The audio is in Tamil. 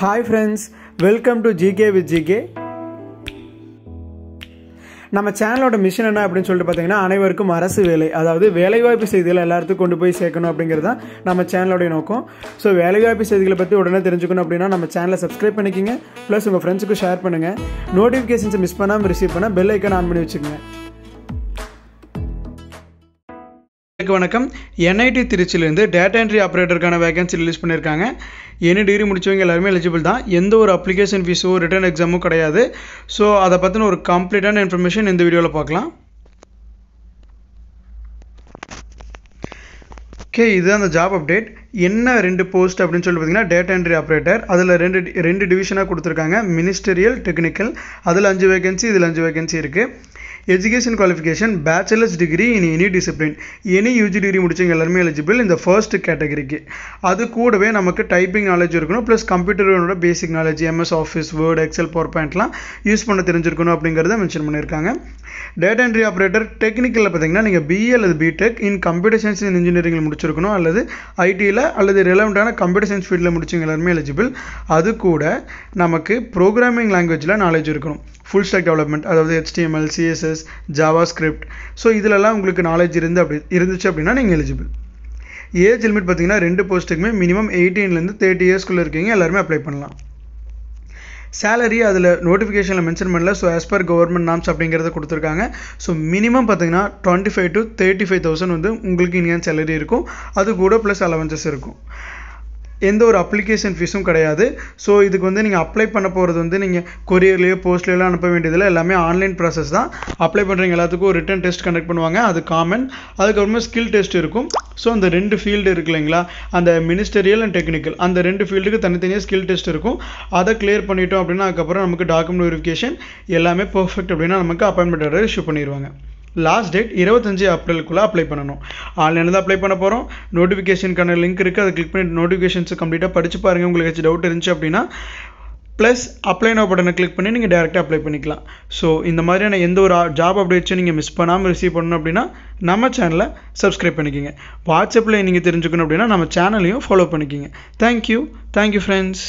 Hi friends, welcome to GK with GK. நம்ம சேனலோட மிஷன் என்ன அப்படின்னு சொல்லிட்டு பார்த்தீங்கன்னா அனைவருக்கும் அரசு வேலை, அதாவது வேலைவாய்ப்பு செய்திகளை எல்லாத்துக்கும் கொண்டு போய் சேர்க்கணும் அப்படிங்கிறது தான் நம்ம சேனலோடைய நோக்கம். ஸோ வேலைவாய்ப்பு செய்திகளை பற்றி உடனே தெரிஞ்சுக்கணும் அப்படின்னா நம்ம சேனலை சப்ஸ்கிரைப் பண்ணிக்கிங்க, ப்ளஸ் உங்கள் ஃப்ரெண்ட்ஸுக்கும் ஷேர் பண்ணுங்கள். நோட்டிஃபிகேஷன்ஸை மிஸ் பண்ணாமல் ரிசீவ் பண்ண பெல் ஐக்கான் ஆன் பண்ணி வச்சுக்கோங்க. வணக்கம். என்ஐடி திருச்சியிலேருந்து டேட்டா என்ட்ரி ஆப்ரேட்டருக்கான வேகன்சி ரிலீஸ் பண்ணியிருக்காங்க. எனி டிகிரி முடிச்சவங்க எல்லாருமே எலிஜிபிள் தான். எந்த ஒரு அப்ளிகேஷன் ஃபீஸோ ரிட்டன் எக்ஸாமும் கிடையாது. ஸோ அதை பற்றின ஒரு கம்ப்ளீட்டான இன்ஃபர்மேஷன் இந்த வீடியோவில் பார்க்கலாம். ஓகே, இதுதான் அந்த ஜாப் அப்டேட். என்ன 2 போஸ்ட் அப்படின்னு சொல்லி பார்த்தீங்கன்னா டேட்டா என்ட்ரி ஆப்ரேட்டர். அதில் ரெண்டு டிவிஷனாக கொடுத்துருக்காங்க. Ministerial, technical. அதில் 5 வேகன்சி, இதில் 5 வேகன்சி இருக்குது. Education qualification bachelor's degree in any discipline. Any UG degree முடிச்சவங்க எல்லாருமே எலிஜிபிள் இந்த ஃபர்ஸ்ட் கேட்டகரிக்கு. அது கூடவே நமக்கு டைப்பிங் நாலேஜ் இருக்கணும், ப்ளஸ் கம்ப்யூட்டரோட basic knowledge, MS office, word, excel, power பாயிண்ட்லாம் யூஸ் பண்ண தெரிஞ்சிருக்கணும் அப்படிங்கிறத மென்ஷன் பண்ணியிருக்காங்க. டேட்டா என்ட்ரி ஆப்ரேட்டர் டெக்னிக்கலில் பார்த்தீங்கன்னா நீங்கள் BA அல்லது BTech in computer science and இன்ஜினியரிங்கில் முடிச்சிருக்கணும், அல்லது ஐடியில் அல்லது ரெலவெண்ட்டான கம்ப்யூட்டர் சயின்ஸ் ஃபீல்டில் முடிச்சவங்க எல்லாருமே எலிஜிபிள். அது கூட நமக்கு ப்ரோக்ராமிங் லாங்குவேஜில் நாலேஜ் இருக்கணும். ஃபுல் ஸ்டாக் டெவலப்மெண்ட், அதாவது HTML, CSS, JavaScript. ஸோ இதிலெல்லாம் உங்களுக்கு நாலேஜ் இருந்துச்சு அப்படின்னா நீங்கள் எலிஜிபிள். ஏஜ் லிமிட் பார்த்தீங்கன்னா 2 போஸ்ட்டுக்குமே மினிமம் 18லேருந்து 30 இயர்ஸ்க்குள்ளே இருக்கீங்க எல்லாருமே அப்ளை பண்ணலாம். சேலரி அதில் நோட்டிஃபிகேஷனில் மென்ஷன் பண்ணல. So as per government norms அப்படிங்கிறத கொடுத்துருக்காங்க. ஸோ மினிமம் பார்த்தீங்கன்னா 25,000 to 35,000 வந்து உங்களுக்கு இனியன் சேலரி இருக்கும். அது கூட ப்ளஸ் அலவன்சஸ் இருக்கும். எந்த ஒரு அப்ளிகேஷன் ஃபீஸும் கிடையாது. ஸோ இதுக்கு வந்து நீங்கள் அப்ளை பண்ண போகிறது வந்து நீங்கள் கொரியர்லேயோ போஸ்ட்லேயோ அனுப்ப வேண்டியதில்லை. எல்லாமே ஆன்லைன் ப்ராசஸ் தான். அப்ளை பண்ணுறவங்க எல்லாத்துக்கும் ஒரு ரிட்டன் டெஸ்ட் கண்டக்ட் பண்ணுவாங்க, அது காமன். அதுக்கப்புறமா ஸ்கில் டெஸ்ட் இருக்கும். ஸோ அந்த 2 ஃபீல்டு இருக்கு இல்லைங்களா, அந்த மினிஸ்டரியல் அண்ட் டெக்னிக்கல், அந்த 2 ஃபீல்டுக்கு தனித்தனியாக ஸ்கில் டெஸ்ட் இருக்கும். அதை கிளியர் பண்ணிட்டோம் அப்படின்னா அதுக்கப்புறம் நமக்கு டாக்குமெண்ட் வெரிஃபிகேஷன் எல்லாமே பர்ஃபெக்ட் அப்படின்னா நமக்கு அப்பாயின்மெண்ட் ஆர்டர் இஷ்யூ பண்ணிடுவாங்க. லாஸ்ட் டேட் 25 ஏப்ரலுக்குள்ளே அப்ளை பண்ணணும். ஆன்லைனில் தான் அப்ளை பண்ண போகிறோம். நோட்டிஃபிகேஷனுக்கான லிங்க் இருக்குது, அதை கிளிக் பண்ணி நோட்டிஃபிகேஷன்ஸை கம்ப்ளீட்டாக படித்து பாருங்கள். உங்களுக்கு ஏதாச்சும் டவுட் இருந்துச்சு அப்படின்னா ப்ளஸ் அப்ளை நோ பட்டனை கிளிக் பண்ணி நீங்கள் டேரெக்டாக அப்ளை பண்ணிக்கலாம். ஸோ இந்த மாதிரியான எந்த ஒரு ஜாப் அப்டேட்ஸும் நீங்கள் மிஸ் பண்ணாமல் ரிசீவ் பண்ணணும் அப்படின்னா நம்ம சேனலை சப்ஸ்கிரைப் பண்ணிக்கிங்க. வாட்ஸ்அப்பில் நீங்கள் தெரிஞ்சுக்கணும் அப்படின்னா நம்ம சேனலையும் ஃபாலோ பண்ணிக்கிங்க. Thank you friends.